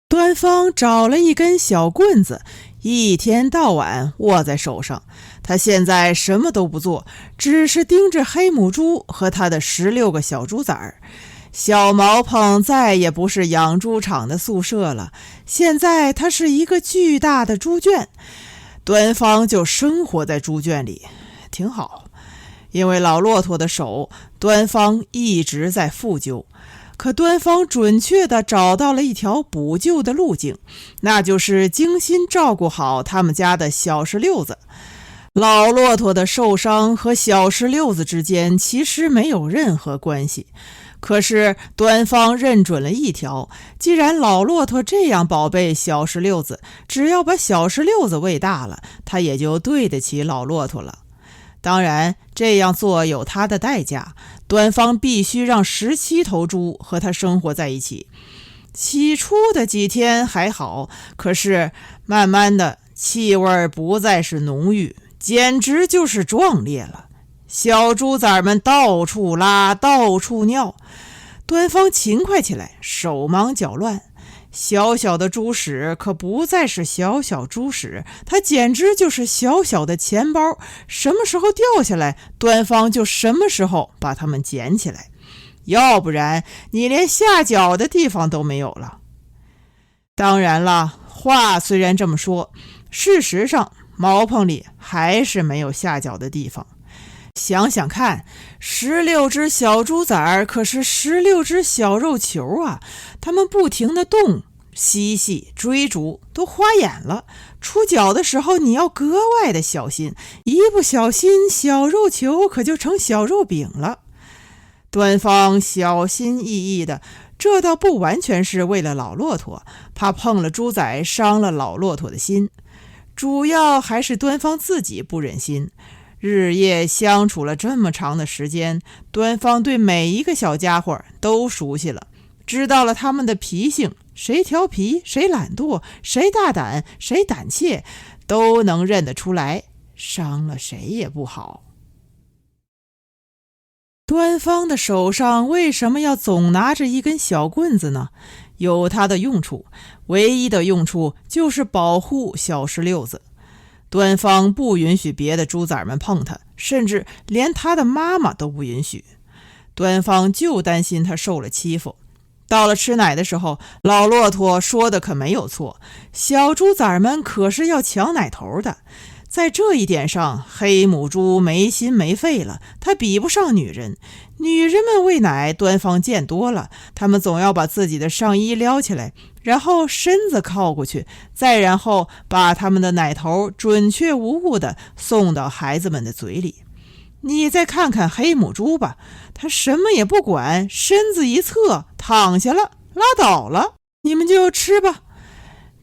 端方找了一根小棍子，一天到晚握在手上。他现在什么都不做，只是盯着黑母猪和他的16个小猪崽儿。小毛棚再也不是养猪场的宿舍了，现在它是一个巨大的猪圈。端方就生活在猪圈里，挺好。因为老骆驼的手，端方一直在复旧。可端方准确地找到了一条补救的路径，那就是精心照顾好他们家的小16子。老骆驼的受伤和小16子之间其实没有任何关系，可是端方认准了一条，既然老骆驼这样宝贝小16子，只要把小16子喂大了，他也就对得起老骆驼了。当然，这样做有它的代价，端方必须让17头猪和他生活在一起。起初的几天还好，可是慢慢的气味不再是浓郁，简直就是壮烈了。小猪崽们到处拉，到处尿。端方勤快起来，手忙脚乱。小小的猪屎可不再是小小猪屎，它简直就是小小的钱包，什么时候掉下来，端方就什么时候把它们捡起来，要不然你连下脚的地方都没有了。当然了，话虽然这么说，事实上茅棚里还是没有下脚的地方。想想看，16只小猪崽儿可是16只小肉球啊，它们不停地动，嬉戏追逐，都花眼了。出脚的时候你要格外的小心，一不小心小肉球可就成小肉饼了。端方小心翼翼的，这倒不完全是为了老骆驼，怕碰了猪崽伤了老骆驼的心，主要还是端方自己不忍心。日夜相处了这么长的时间，端方对每一个小家伙都熟悉了，知道了他们的脾性，谁调皮，谁懒惰，谁大胆，谁胆怯，都能认得出来，伤了谁也不好。端方的手上为什么要总拿着一根小棍子呢？有它的用处，唯一的用处就是保护小16子。端方不允许别的猪崽们碰它，甚至连他的妈妈都不允许。端方就担心他受了欺负。到了吃奶的时候，老骆驼说的可没有错，小猪崽们可是要抢奶头的。在这一点上，黑母猪没心没肺了，它比不上女人。女人们喂奶，端方见多了，她们总要把自己的上衣撩起来，然后身子靠过去，再然后把他们的奶头准确无误地送到孩子们的嘴里。你再看看黑母猪吧，它什么也不管，身子一侧，躺下了，拉倒了，你们就吃吧。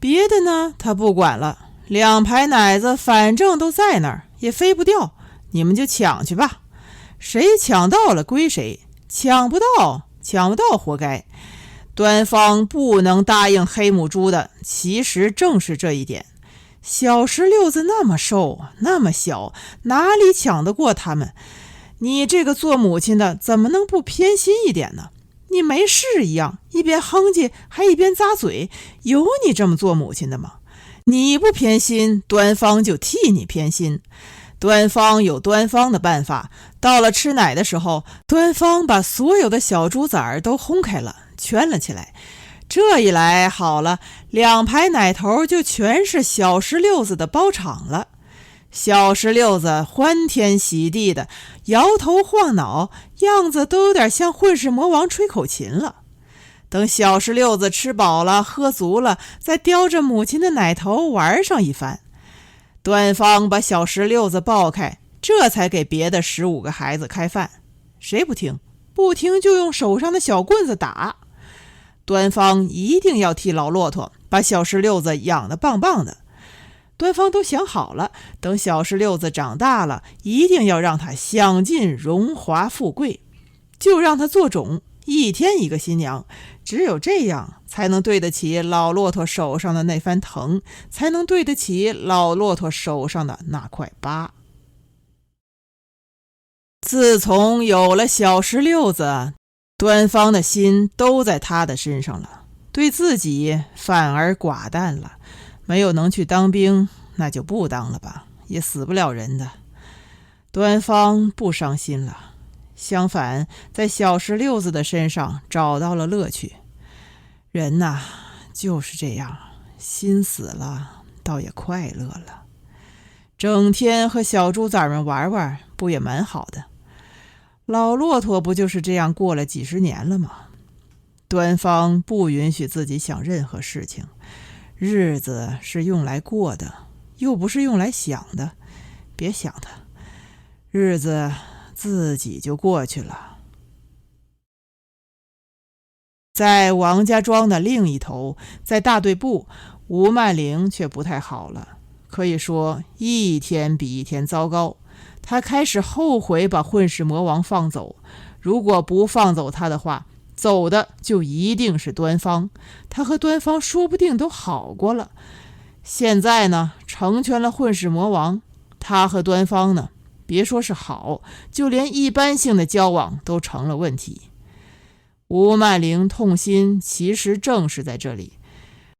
别的呢，它不管了。2排奶子反正都在那儿，也飞不掉，你们就抢去吧。谁抢到了归谁，抢不到活该。端方不能答应黑母猪的，其实正是这一点。小16子那么瘦，那么小，哪里抢得过他们？你这个做母亲的怎么能不偏心一点呢？你没事一样，一边哼唧还一边咂嘴，有你这么做母亲的吗？你不偏心，端方就替你偏心。端方有端方的办法，到了吃奶的时候，端方把所有的小猪崽儿都轰开了，圈了起来。这一来好了，2排奶头就全是小16子的包场了。小16子欢天喜地的，摇头晃脑，样子都有点像混世魔王吹口琴了。等小16子吃饱了喝足了，再叼着母亲的奶头玩上一番。端方把小16子抱开，这才给别的15个孩子开饭。谁不听？不听就用手上的小棍子打。端方一定要替老骆驼把小16子养得棒棒的。端方都想好了，等小16子长大了，一定要让他享尽荣华富贵，就让他做种，一天一个新娘。只有这样才能对得起老骆驼手上的那番疼，才能对得起老骆驼手上的那块疤。自从有了小16子，端方的心都在他的身上了。对自己反而寡淡了。没有能去当兵，那就不当了吧，也死不了人的。端方不伤心了，相反，在小石榴子的身上找到了乐趣。人呐，就是这样，心死了，倒也快乐了。整天和小猪崽们玩玩，不也蛮好的？老骆驼不就是这样过了几十年了吗？端方不允许自己想任何事情，日子是用来过的，又不是用来想的。别想它，日子自己就过去了。在王家庄的另一头，在大队部，吴曼玲却不太好了。可以说一天比一天糟糕，他开始后悔把混世魔王放走，如果不放走他的话，走的就一定是端方，他和端方说不定都好过了。现在呢，成全了混世魔王，他和端方呢，别说是好，就连一般性的交往都成了问题。吴曼玲痛心，其实正是在这里。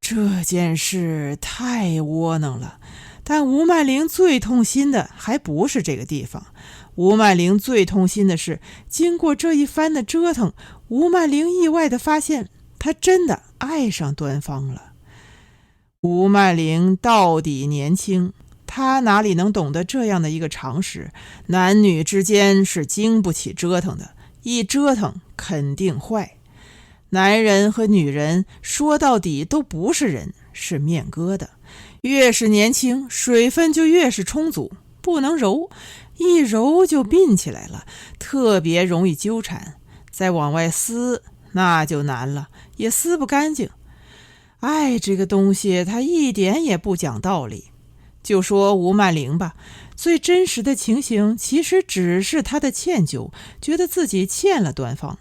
这件事太窝囊了，但吴曼玲最痛心的还不是这个地方。吴曼玲最痛心的是，经过这一番的折腾，吴曼玲意外地发现，她真的爱上端方了。吴曼玲到底年轻，她哪里能懂得这样的一个常识？男女之间是经不起折腾的，一折腾肯定坏。男人和女人说到底都不是人，是面疙瘩。越是年轻，水分就越是充足，不能揉，一揉就并起来了，特别容易纠缠。再往外撕，那就难了，也撕不干净。爱这个东西，它一点也不讲道理。就说吴曼玲吧，最真实的情形其实只是她的歉疚，觉得自己欠了端方。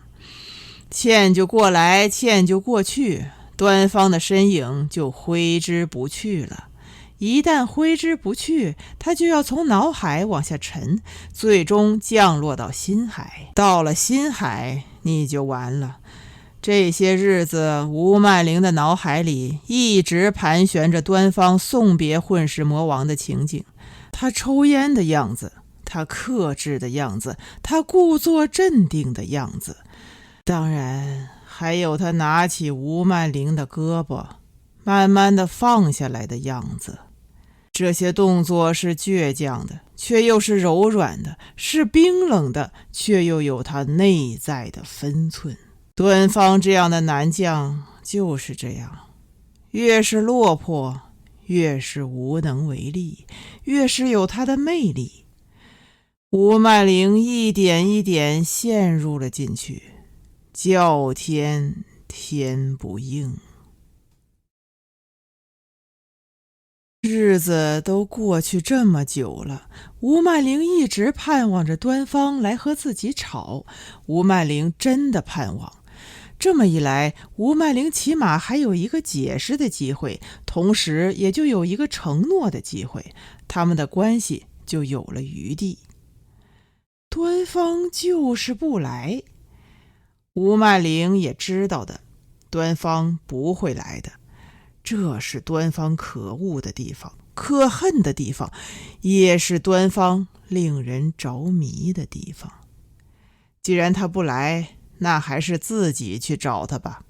欠就过来，欠就过去，端方的身影就挥之不去了。一旦挥之不去，他就要从脑海往下沉，最终降落到心海。到了心海，你就完了。这些日子，吴曼玲的脑海里一直盘旋着端方送别混世魔王的情景。他抽烟的样子，他克制的样子，他故作镇定的样子，当然还有他拿起吴曼玲的胳膊慢慢的放下来的样子。这些动作是倔强的，却又是柔软的，是冰冷的，却又有他内在的分寸。端方这样的男将就是这样，越是落魄，越是无能为力，越是有他的魅力。吴曼玲一点一点陷入了进去，叫天天不应。日子都过去这么久了，吴曼玲一直盼望着端方来和自己吵。吴曼玲真的盼望，这么一来，吴曼玲起码还有一个解释的机会，同时也就有一个承诺的机会，他们的关系就有了余地。端方就是不来，吴曼玲也知道的，端方不会来的。这是端方可恶的地方，可恨的地方，也是端方令人着迷的地方。既然他不来，那还是自己去找他吧。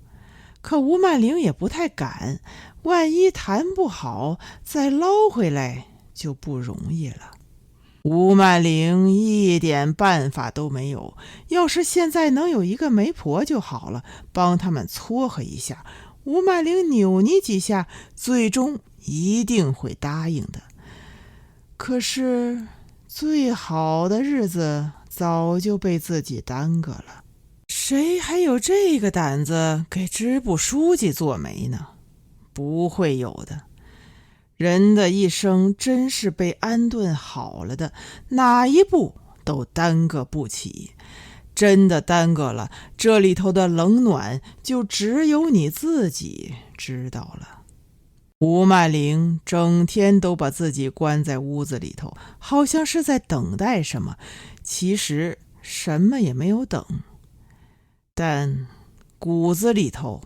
可吴曼玲也不太敢，万一谈不好，再捞回来就不容易了。吴曼玲一点办法都没有，要是现在能有一个媒婆就好了，帮他们撮合一下。吴曼玲扭捏几下，最终一定会答应的。可是最好的日子早就被自己耽搁了，谁还有这个胆子给支部书记做媒呢？不会有的。人的一生真是被安顿好了的，哪一步都耽搁不起。真的耽搁了，这里头的冷暖就只有你自己知道了。吴曼玲整天都把自己关在屋子里头，好像是在等待什么，其实什么也没有等。但骨子里头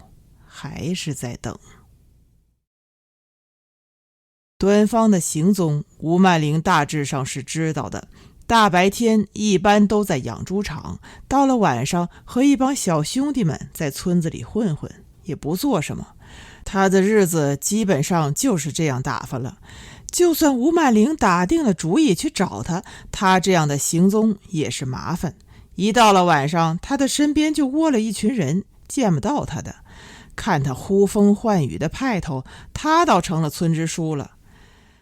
还是在等。端方的行踪，吴曼玲大致上是知道的。大白天一般都在养猪场，到了晚上和一帮小兄弟们在村子里混混，也不做什么。他的日子基本上就是这样打发了。就算吴曼玲打定了主意去找他，他这样的行踪也是麻烦。一到了晚上，他的身边就窝了一群人，见不到他的。看他呼风唤雨的派头，他倒成了村支书了。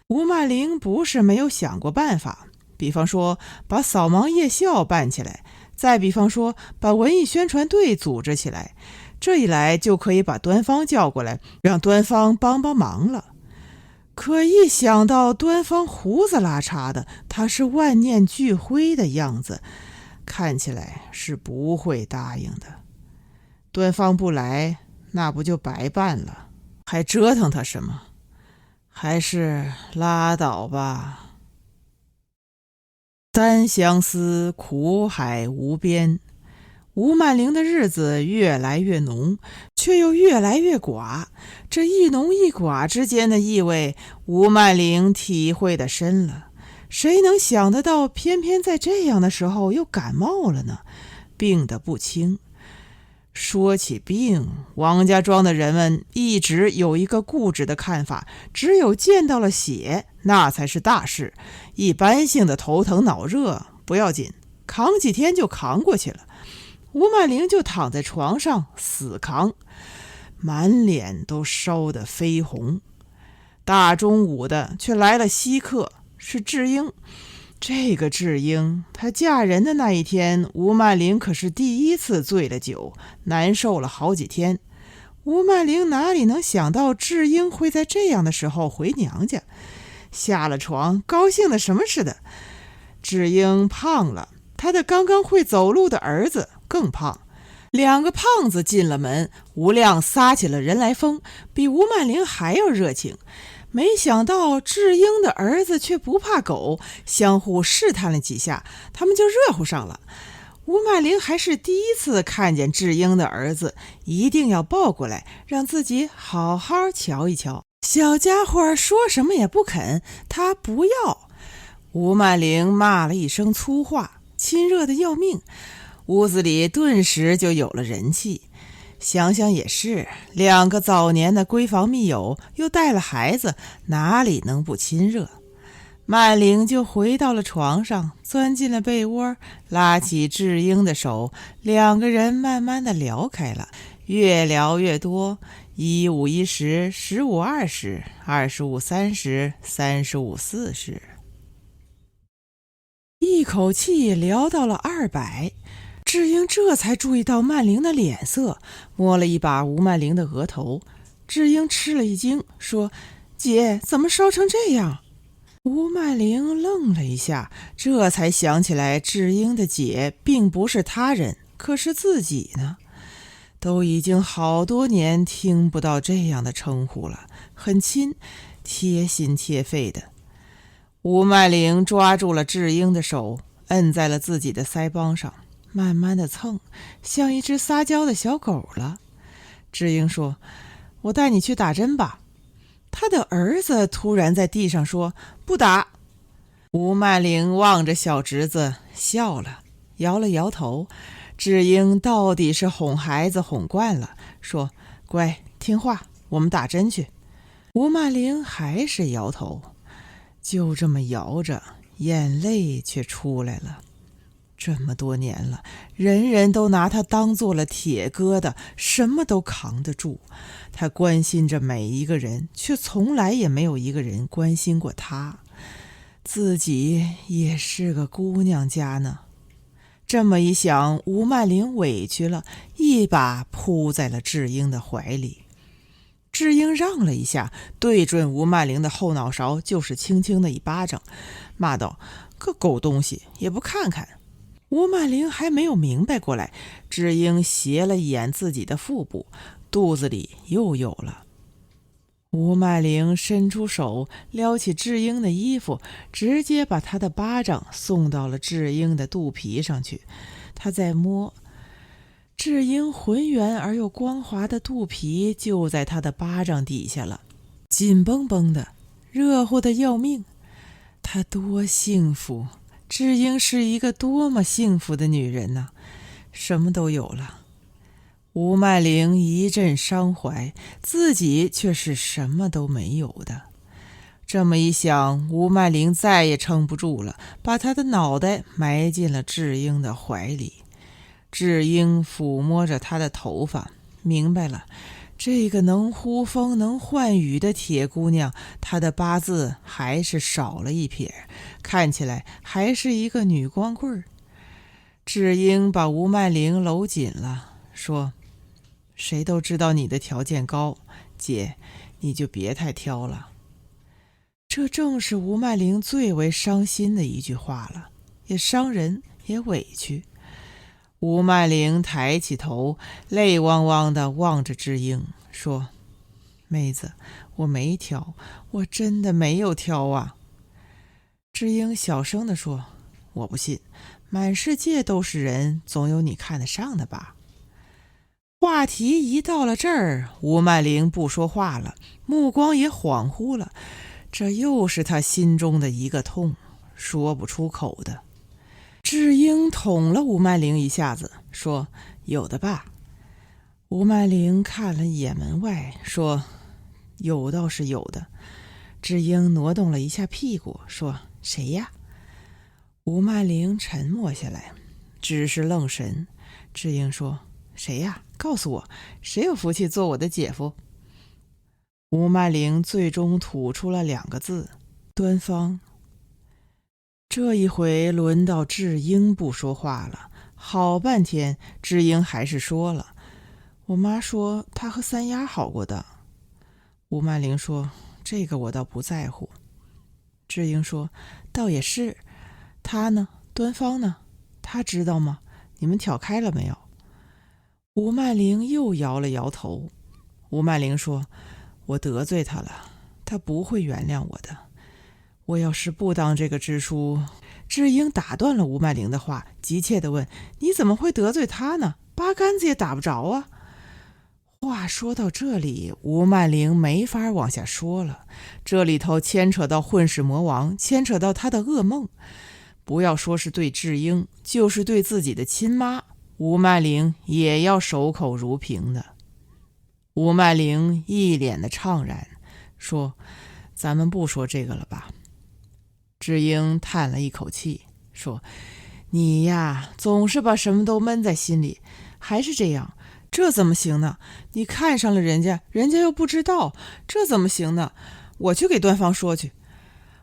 吴曼玲不是没有想过办法，比方说把扫盲夜校办起来，再比方说把文艺宣传队组织起来，这一来就可以把端方叫过来，让端方帮帮忙了。可一想到端方胡子拉碴的，他是万念俱灰的样子，看起来是不会答应的。端方不来，那不就白办了，还折腾他什么？还是拉倒吧。单相思，苦海无边。吴曼玲的日子越来越浓，却又越来越寡。这一浓一寡之间的意味，吴曼玲体会得深了。谁能想得到，偏偏在这样的时候又感冒了呢？病得不轻。说起病，王家庄的人们一直有一个固执的看法，只有见到了血，那才是大事。一般性的头疼脑热不要紧，扛几天就扛过去了。吴曼玲就躺在床上死扛，满脸都烧得绯红。大中午的却来了稀客，是智英。这个智英，她嫁人的那一天，吴曼玲可是第一次醉了酒，难受了好几天。吴曼玲哪里能想到智英会在这样的时候回娘家，下了床高兴的什么似的。智英胖了，她的刚刚会走路的儿子更胖。两个胖子进了门，吴亮撒起了人来疯，比吴曼玲还要热情。没想到智英的儿子却不怕狗，相互试探了几下，他们就热乎上了。吴曼玲还是第一次看见智英的儿子，一定要抱过来，让自己好好瞧一瞧。小家伙说什么也不肯，他不要。吴曼玲骂了一声粗话，亲热的要命，屋子里顿时就有了人气。想想也是，两个早年的闺房密友，又带了孩子，哪里能不亲热？曼玲就回到了床上，钻进了被窝，拉起智英的手，两个人慢慢的聊开了，越聊越多，15、10、15、20、25、30、35、40，一口气聊到了200。智英这才注意到曼玲的脸色，摸了一把吴曼玲的额头。智英吃了一惊，说：“姐，怎么烧成这样？”吴曼玲愣了一下，这才想起来智英的姐并不是他人，可是自己呢？都已经好多年听不到这样的称呼了，很亲，贴心贴肺的。吴曼玲抓住了智英的手，摁在了自己的腮帮上，慢慢的蹭，像一只撒娇的小狗了。智英说：“我带你去打针吧。”他的儿子突然在地上说：“不打。”吴曼玲望着小侄子笑了，摇了摇头。智英到底是哄孩子哄惯了，说：“乖，听话，我们打针去。”吴曼玲还是摇头，就这么摇着，眼泪却出来了。这么多年了，人人都拿他当做了铁疙瘩，什么都扛得住。他关心着每一个人，却从来也没有一个人关心过他。自己也是个姑娘家呢。这么一想，吴曼玲委屈了，一把扑在了智英的怀里。智英让了一下，对准吴曼玲的后脑勺就是轻轻的一巴掌，骂道：“个狗东西，也不看看。”吴曼玲还没有明白过来，智英斜了一眼自己的腹部，肚子里又有了。吴曼玲伸出手撩起智英的衣服，直接把她的巴掌送到了智英的肚皮上去。她在摸，智英浑圆而又光滑的肚皮就在他的巴掌底下了，紧绷绷的，热乎的要命。她多幸福！智英是一个多么幸福的女人呐，什么都有了。吴麦玲一阵伤怀，自己却是什么都没有的。这么一想，吴麦玲再也撑不住了，把她的脑袋埋进了智英的怀里。智英抚摸着她的头发，明白了，这个能呼风能唤雨的铁姑娘，她的八字还是少了一撇，看起来还是一个女光棍。智英把吴麦玲搂紧了，说：谁都知道你的条件高，姐，你就别太挑了。这正是吴麦玲最为伤心的一句话了，也伤人，也委屈。吴麦玲抬起头，泪汪汪地望着智英，说：妹子，我没挑，我真的没有挑啊。智英小声地说：我不信，满世界都是人，总有你看得上的吧。话题一到了这儿，吴麦玲不说话了，目光也恍惚了，这又是她心中的一个痛，说不出口的。智英捅了吴麦玲一下子，说：有的吧。吴麦玲看了一眼门外，说：有倒是有的。智英挪动了一下屁股，说：谁呀？吴麦玲沉默下来，只是愣神。智英说：谁呀？告诉我，谁有福气做我的姐夫？吴麦玲最终吐出了2个字：端方。这一回轮到智英不说话了，好半天，智英还是说了：我妈说她和三丫好过的。吴麦玲说：这个我倒不在乎。智英说：倒也是，她呢？端方呢？她知道吗？你们挑开了没有？吴麦玲又摇了摇头。吴麦玲说：我得罪她了，她不会原谅我的。我要是不当这个支书。智英打断了吴麦玲的话，急切地问：你怎么会得罪她呢？八竿子也打不着啊。话说到这里，吴麦玲没法往下说了，这里头牵扯到混世魔王，牵扯到他的噩梦。不要说是对智英，就是对自己的亲妈，吴麦玲也要守口如瓶的。吴麦玲一脸的怅然，说：咱们不说这个了吧。智英叹了一口气，说：你呀，总是把什么都闷在心里，还是这样，这怎么行呢？你看上了人家，人家又不知道，这怎么行呢？我去给端方说去。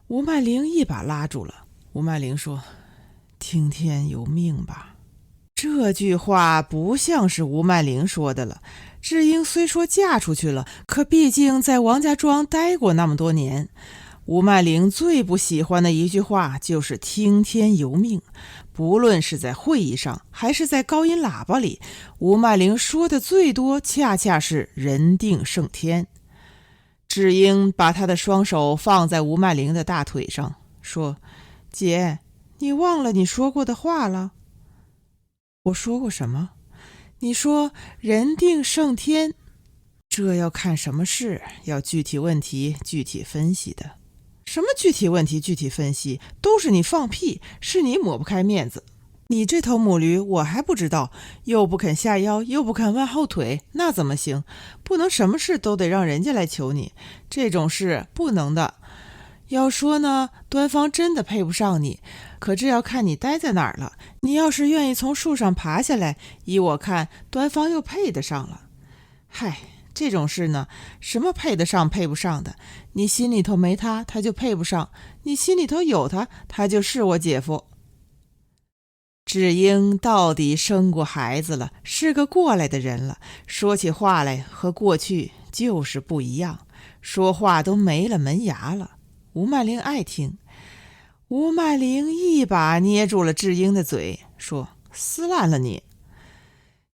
吴麦玲一把拉住了。吴麦玲说：听天由命吧。这句话不像是吴麦玲说的了。智英虽说嫁出去了，可毕竟在王家庄待过那么多年。吴麦玲最不喜欢的一句话就是听天由命，不论是在会议上还是在高音喇叭里，吴麦玲说的最多恰恰是人定胜天。智英把她的双手放在吴麦玲的大腿上，说：姐，你忘了你说过的话了？我说过什么？你说人定胜天，这要看什么事，要具体问题具体分析的。什么具体问题具体分析？都是你放屁，是你抹不开面子。你这头母驴我还不知道，又不肯下腰，又不肯弯后腿，那怎么行？不能什么事都得让人家来求你，这种事不能的。要说呢，端方真的配不上你，可这要看你待在哪儿了。你要是愿意从树上爬下来，依我看，端方又配得上了。嗨，这种事呢，什么配得上配不上的，你心里头没他，他就配不上；你心里头有他，他就是我姐夫。智英到底生过孩子了，是个过来的人了，说起话来和过去就是不一样，说话都没了门牙了。吴麦玲爱听。吴麦玲一把捏住了智英的嘴，说：撕烂了你。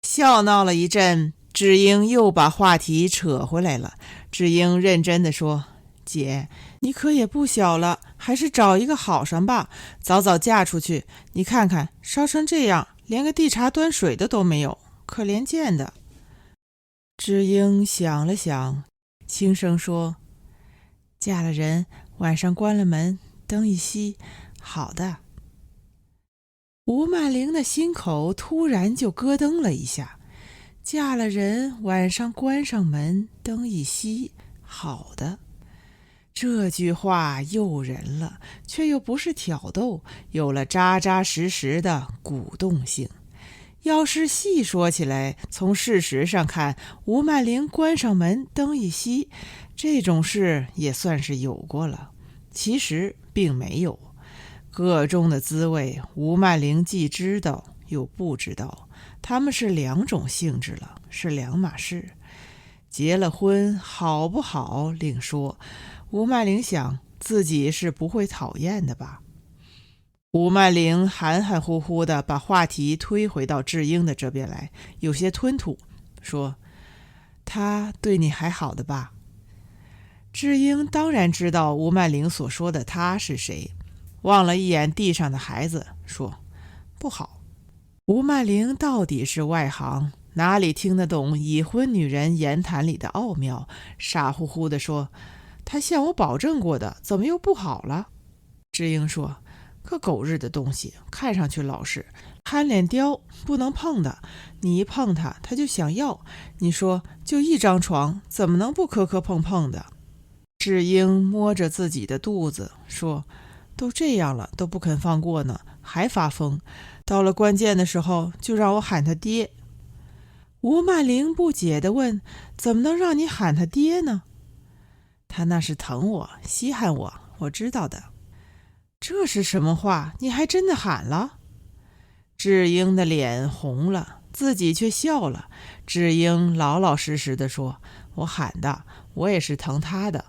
笑闹了一阵，智英又把话题扯回来了。智英认真地说：姐，你可也不小了，还是找一个好上吧，早早嫁出去。你看看烧成这样，连个递茶端水的都没有，可怜见的。智英想了想，轻声说：嫁了人，晚上关了门，灯一熄，好的。吴曼玲的心口突然就咯噔了一下，嫁了人，晚上关上门，灯一熄，好的。这句话诱人了，却又不是挑逗，有了扎扎实实的鼓动性。要是细说起来，从事实上看，吴曼玲关上门，灯一熄，这种事也算是有过了。其实并没有，个中的滋味，吴曼玲既知道又不知道，他们是两种性质了，是两码事。结了婚好不好另说，吴曼玲想自己是不会讨厌的吧。吴曼玲含含糊糊地把话题推回到智英的这边来，有些吞吐，说：他对你还好的吧？智英当然知道吴曼玲所说的他是谁，望了一眼地上的孩子，说：不好。吴曼玲到底是外行，哪里听得懂已婚女人言谈里的奥妙，傻乎乎地说：他向我保证过的，怎么又不好了？智英说：个狗日的东西，看上去老实，憨脸雕，不能碰的，你一碰他，他就想要。你说就一张床，怎么能不磕磕碰碰的？智英摸着自己的肚子说：都这样了，都不肯放过呢，还发疯，到了关键的时候就让我喊他爹。吴曼玲不解地问：怎么能让你喊他爹呢？他那是疼我，稀罕我，我知道的。这是什么话？你还真的喊了？智英的脸红了，自己却笑了。智英老老实实地说：我喊的，我也是疼他的。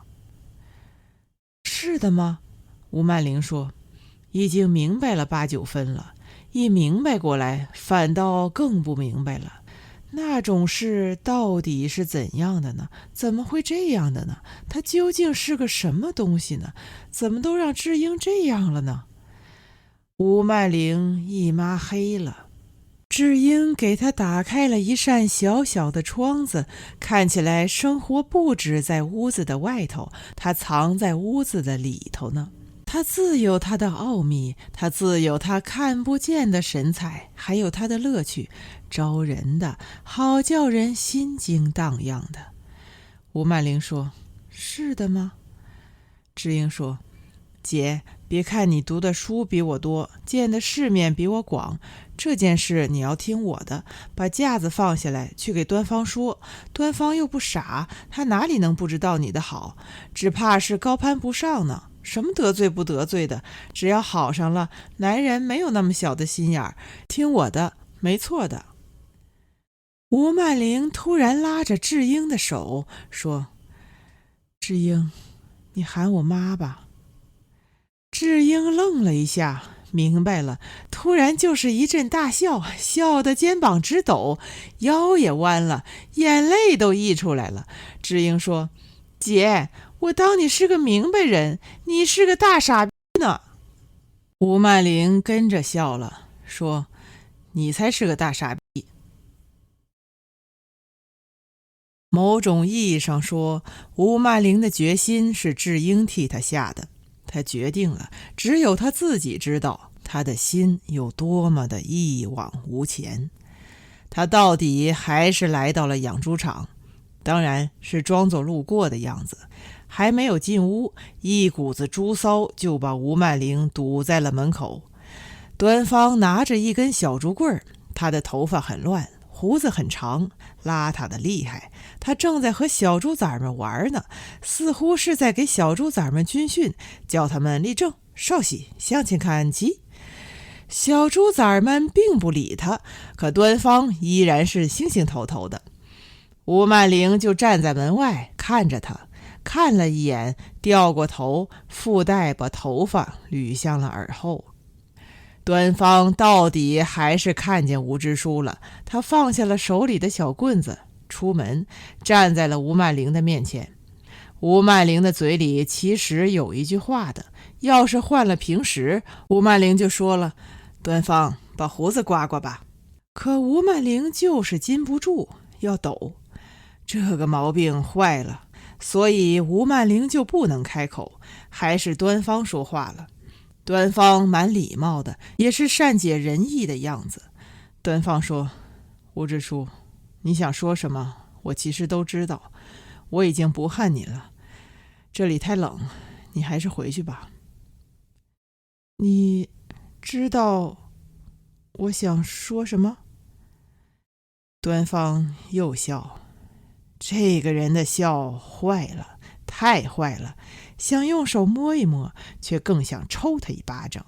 是的吗？吴曼玲说：已经明白了8、9分了，一明白过来，反倒更不明白了。那种事到底是怎样的呢？怎么会这样的呢？它究竟是个什么东西呢？怎么都让智英这样了呢？吴曼玲一抹黑了。智英给他打开了一扇小小的窗子，看起来生活不止在屋子的外头，它藏在屋子的里头呢。它自有它的奥秘，它自有它看不见的神采，还有它的乐趣，招人的，好叫人心惊荡漾的。吴曼玲说：是的吗？智英说：姐，别看你读的书比我多，见的世面比我广，这件事你要听我的，把架子放下来，去给端方说。端方又不傻，他哪里能不知道你的好，只怕是高攀不上呢。什么得罪不得罪的，只要好上了，男人没有那么小的心眼儿，听我的，没错的。吴曼玲突然拉着智英的手说：智英，你喊我妈吧。智英愣了一下，明白了，突然就是一阵大笑，笑得肩膀直抖，腰也弯了，眼泪都溢出来了。智英说：姐，我当你是个明白人，你是个大傻逼呢。吴曼玲跟着笑了，说：你才是个大傻逼。某种意义上说，吴曼玲的决心是智英替她下的，她决定了，只有她自己知道她的心有多么的一往无前。她到底还是来到了养猪场，当然是装作路过的样子。还没有进屋，一股子猪骚就把吴曼玲堵在了门口。端方拿着一根小竹棍，他的头发很乱，胡子很长，邋遢的厉害。他正在和小猪崽们玩呢，似乎是在给小猪崽们军训，叫他们立正、稍息、向前看齐。小猪崽们并不理他，可端方依然是兴兴头头的。吴曼玲就站在门外看着他，看了一眼，掉过头，附带把头发捋向了耳后。端方到底还是看见吴支书了，他放下了手里的小棍子，出门站在了吴曼玲的面前。吴曼玲的嘴里其实有一句话的，要是换了平时，吴曼玲就说了：端方，把胡子刮刮吧。可吴曼玲就是禁不住要抖，这个毛病坏了，所以吴曼玲就不能开口，还是端方说话了。端方蛮礼貌的，也是善解人意的样子。端方说：吴支书，你想说什么我其实都知道，我已经不恨你了，这里太冷，你还是回去吧。你知道我想说什么？端方又笑，这个人的笑坏了，太坏了，想用手摸一摸，却更想抽他一巴掌。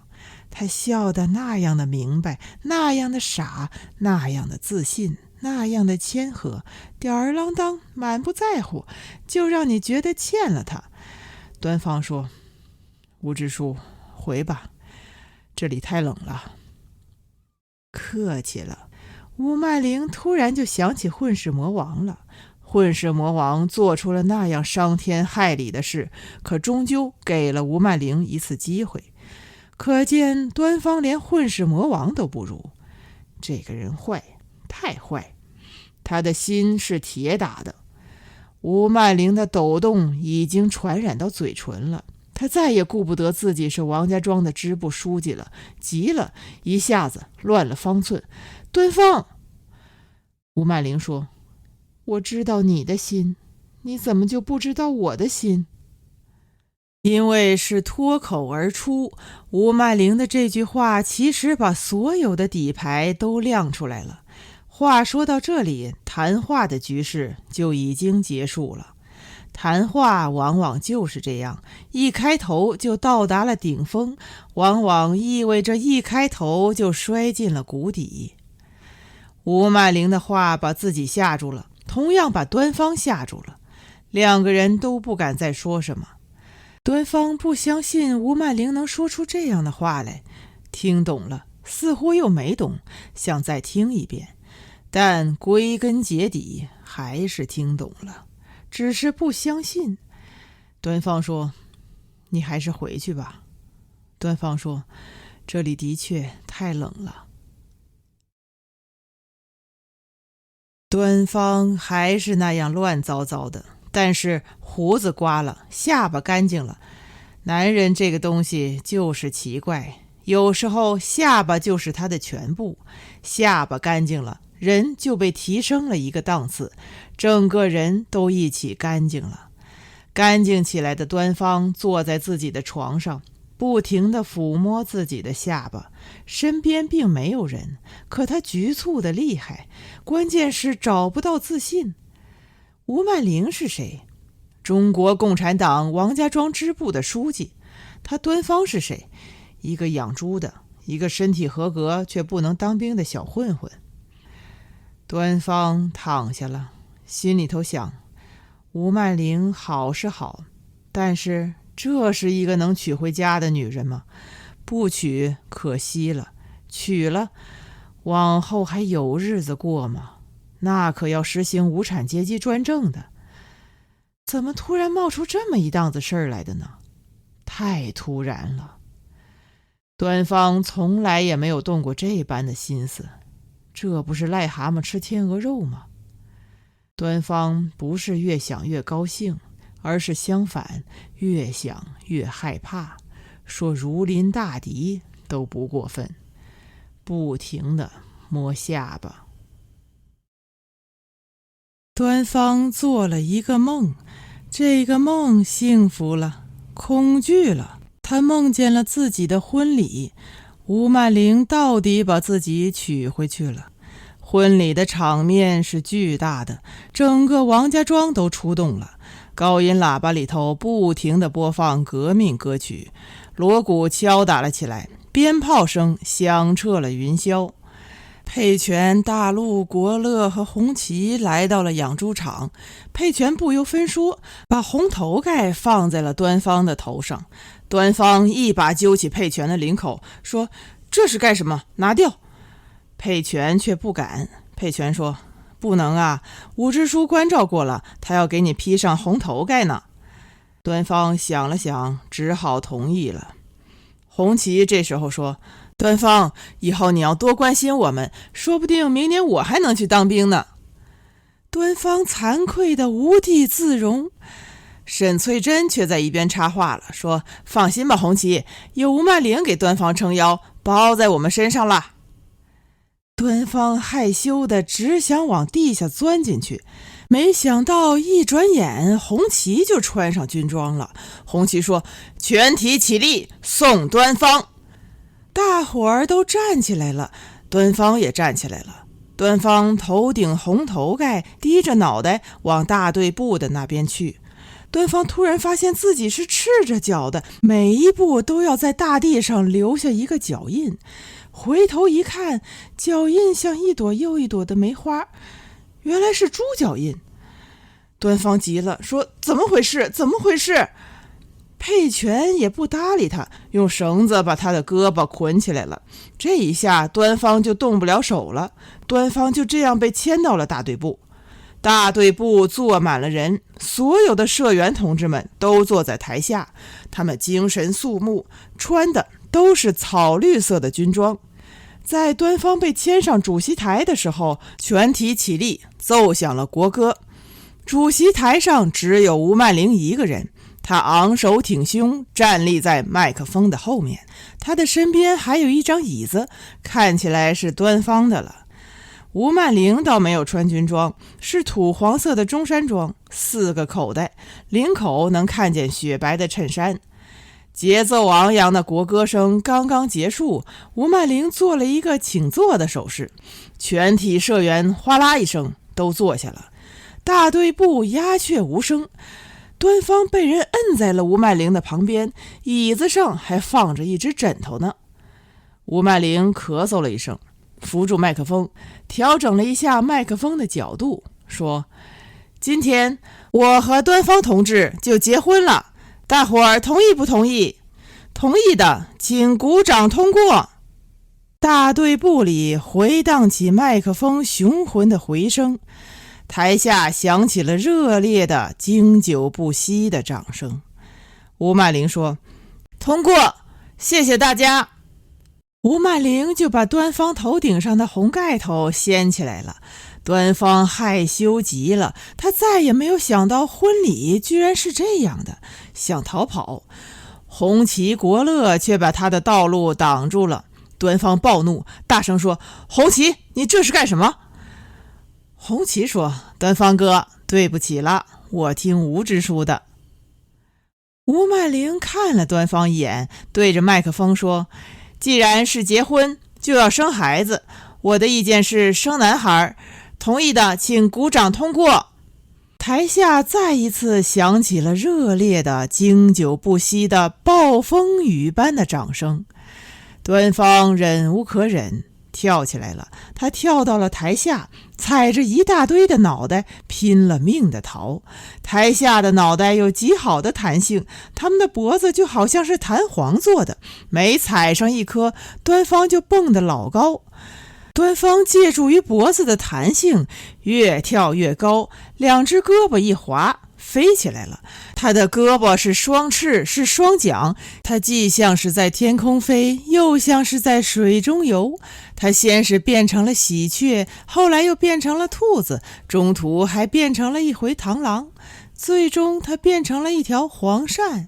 他笑得那样的明白，那样的傻，那样的自信，那样的谦和，吊儿郎当，满不在乎，就让你觉得欠了他。端方说：吴支书，回吧，这里太冷了。客气了。吴曼玲突然就想起混世魔王了。混世魔王做出了那样伤天害理的事，可终究给了吴曼玲一次机会。可见端方连混世魔王都不如。这个人坏，太坏，他的心是铁打的。吴曼玲的抖动已经传染到嘴唇了，他再也顾不得自己是王家庄的支部书记了，急了，一下子乱了方寸。端方，吴曼玲说：我知道你的心，你怎么就不知道我的心？因为是脱口而出，吴曼玲的这句话其实把所有的底牌都亮出来了。话说到这里，谈话的局势就已经结束了。谈话往往就是这样，一开头就到达了顶峰，往往意味着一开头就摔进了谷底。吴曼玲的话把自己吓住了，同样把端方吓住了，两个人都不敢再说什么。端方不相信吴曼玲能说出这样的话来，听懂了，似乎又没懂，想再听一遍，但归根结底还是听懂了，只是不相信。端方说：你还是回去吧。端方说：这里的确太冷了。端方还是那样乱糟糟的，但是胡子刮了，下巴干净了。男人这个东西就是奇怪，有时候下巴就是他的全部，下巴干净了，人就被提升了一个档次，整个人都一起干净了。干净起来的端方坐在自己的床上，不停地抚摸自己的下巴，身边并没有人，可他局促的厉害，关键是找不到自信。吴曼玲是谁？中国共产党王家庄支部的书记。他端方是谁？一个养猪的，一个身体合格却不能当兵的小混混。端方躺下了，心里头想，吴曼玲好是好，但是这是一个能娶回家的女人吗？不娶可惜了，娶了往后还有日子过吗？那可要实行无产阶级专政的。怎么突然冒出这么一档子事儿来的呢？太突然了。端方从来也没有动过这般的心思，这不是癞蛤蟆吃天鹅肉吗？端方不是越想越高兴，而是相反，越想越害怕，说如临大敌都不过分，不停地摸下巴。端方做了一个梦，这个梦幸福了，恐惧了。他梦见了自己的婚礼，吴曼玲到底把自己娶回去了。婚礼的场面是巨大的，整个王家庄都出动了，高音喇叭里头不停地播放革命歌曲，锣鼓敲打了起来，鞭炮声响彻了云霄。佩泉、大陆、国乐和红旗来到了养猪场，佩泉不由分说，把红头盖放在了端方的头上。端方一把揪起佩泉的领口，说：这是干什么？拿掉！佩泉却不敢。佩泉说：不能啊，武支书关照过了，他要给你披上红头盖呢。端方想了想，只好同意了。红旗这时候说：端方，以后你要多关心我们，说不定明年我还能去当兵呢。端方惭愧的无地自容。沈翠珍却在一边插话了，说：放心吧，红旗，有吴曼玲给端方撑腰，包在我们身上了。端方害羞的只想往地下钻进去，没想到一转眼红旗就穿上军装了。红旗说：全体起立，送端方。大伙儿都站起来了，端方也站起来了。端方头顶红头盖，低着脑袋往大队部的那边去。端方突然发现自己是赤着脚的，每一步都要在大地上留下一个脚印。回头一看，脚印像一朵又一朵的梅花，原来是猪脚印。端方急了，说：怎么回事？怎么回事？佩拳也不搭理他，用绳子把他的胳膊捆起来了。这一下端方就动不了手了，端方就这样被牵到了大队部。大队部坐满了人，所有的社员同志们都坐在台下，他们精神肃穆，穿的都是草绿色的军装。在端方被牵上主席台的时候，全体起立，奏响了国歌。主席台上只有吴曼玲一个人，他昂首挺胸站立在麦克风的后面，他的身边还有一张椅子，看起来是端方的了。吴曼玲倒没有穿军装，是土黄色的中山装，4个口袋，领口能看见雪白的衬衫。节奏昂扬的国歌声刚刚结束，吴曼玲做了一个请坐的手势，全体社员哗啦一声都坐下了。大队部鸦雀无声，端方被人摁在了吴曼玲的旁边，椅子上还放着一只枕头呢。吴曼玲咳嗽了一声，扶住麦克风，调整了一下麦克风的角度，说：今天我和端方同志就结婚了，大伙儿同意不同意？同意的请鼓掌通过。大队部里回荡起麦克风雄浑的回声，台下响起了热烈的经久不息的掌声。吴曼玲说：通过，谢谢大家。吴曼玲就把端方头顶上的红盖头掀起来了。端方害羞极了，他再也没有想到婚礼居然是这样的，想逃跑。红旗国乐却把他的道路挡住了。端方暴怒，大声说：红旗，你这是干什么？红旗说：端方哥，对不起了，我听吴支书的。吴曼玲看了端方一眼，对着麦克风说：既然是结婚，就要生孩子，我的意见是生男孩，同意的请鼓掌通过。台下再一次响起了热烈的经久不息的暴风雨般的掌声。端方忍无可忍，跳起来了。他跳到了台下，踩着一大堆的脑袋，拼了命的逃。台下的脑袋有极好的弹性，他们的脖子就好像是弹簧做的，每踩上一颗，端方就蹦得老高。端方借助于脖子的弹性，越跳越高，两只胳膊一滑，飞起来了。他的胳膊是双翅，是双桨，他既像是在天空飞，又像是在水中游。他先是变成了喜鹊，后来又变成了兔子，中途还变成了一回螳螂，最终他变成了一条黄鳝。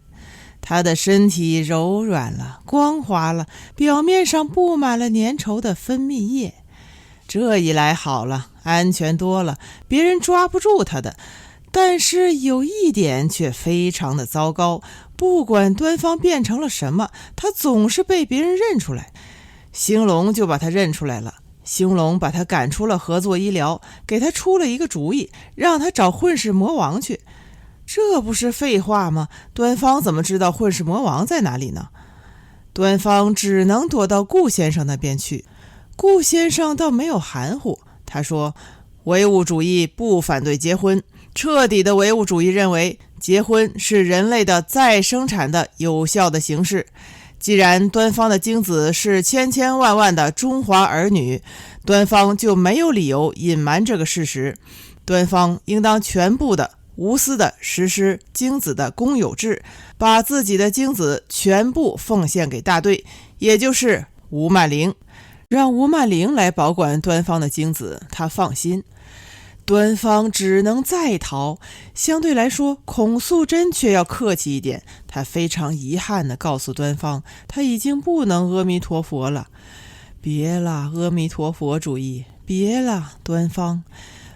他的身体柔软了，光滑了，表面上布满了粘稠的分泌液。这一来好了，安全多了，别人抓不住他的。但是有一点却非常的糟糕，不管端方变成了什么，他总是被别人认出来。兴隆就把他认出来了，兴隆把他赶出了合作医疗，给他出了一个主意，让他找混世魔王去。这不是废话吗？端方怎么知道混世魔王在哪里呢？端方只能躲到顾先生那边去。顾先生倒没有含糊，他说：唯物主义不反对结婚，彻底的唯物主义认为结婚是人类的再生产的有效的形式。既然端方的精子是千千万万的中华儿女，端方就没有理由隐瞒这个事实。端方应当全部的无私地实施精子的公有制，把自己的精子全部奉献给大队，也就是吴曼玲，让吴曼玲来保管端方的精子，他放心。端方只能再逃，相对来说，孔素贞却要客气一点。她非常遗憾地告诉端方，她已经不能阿弥陀佛了。别了，阿弥陀佛主义，别了，端方。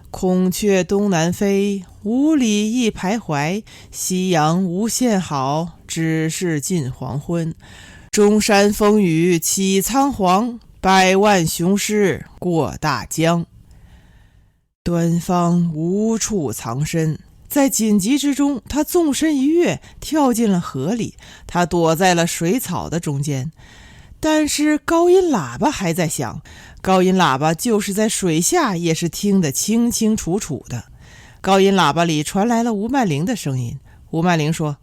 孔雀东南飞，五里一徘徊。夕阳无限好，只是近黄昏。中山风雨起苍黄，百万雄师过大江。端方无处藏身，在紧急之中，他纵身一跃，跳进了河里。他躲在了水草的中间，但是高音喇叭还在响。高音喇叭就是在水下也是听得清清楚楚的。高音喇叭里传来了吴曼玲的声音。吴曼玲说：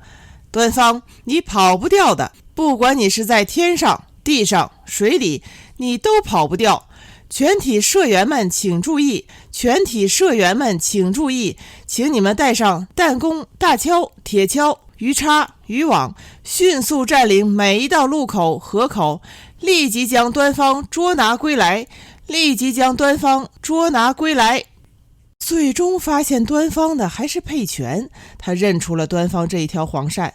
端方，你跑不掉的，不管你是在天上、地上、水里，你都跑不掉。全体社员们请注意，全体社员们请注意，请你们带上弹弓、大锹、铁锹、鱼叉、渔网，迅速占领每一道路口、河口，立即将端方捉拿归来，立即将端方捉拿归来。最终发现端方的还是佩拳，他认出了端方这一条黄鳝。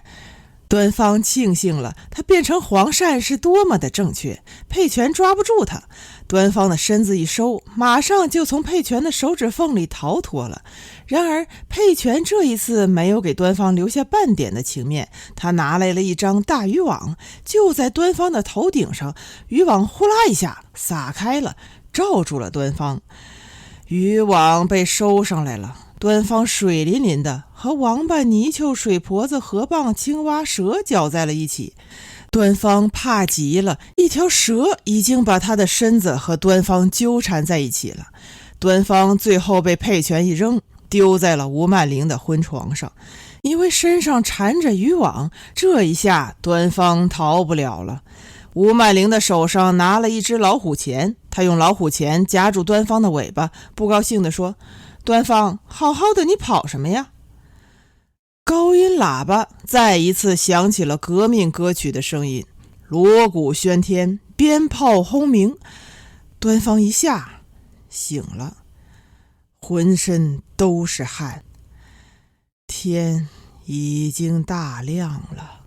端方庆幸了，他变成黄鳝是多么的正确，佩拳抓不住他。端方的身子一收，马上就从佩拳的手指缝里逃脱了。然而佩拳这一次没有给端方留下半点的情面，他拿来了一张大渔网，就在端方的头顶上，渔网呼啦一下撒开了，罩住了端方。渔网被收上来了，端方水淋淋的，和王八、泥鳅、水婆子、河蚌、青蛙、蛇搅在了一起。端方怕极了，一条蛇已经把他的身子和端方纠缠在一起了。端方最后被佩拳一扔，丢在了吴曼玲的婚床上。因为身上缠着渔网，这一下端方逃不了了。吴曼玲的手上拿了一只老虎钳，他用老虎钳夹住端方的尾巴，不高兴地说：端方，好好的，你跑什么呀？高音喇叭再一次响起了革命歌曲的声音，锣鼓喧天，鞭炮轰鸣。端方一下醒了，浑身都是汗，天已经大亮了。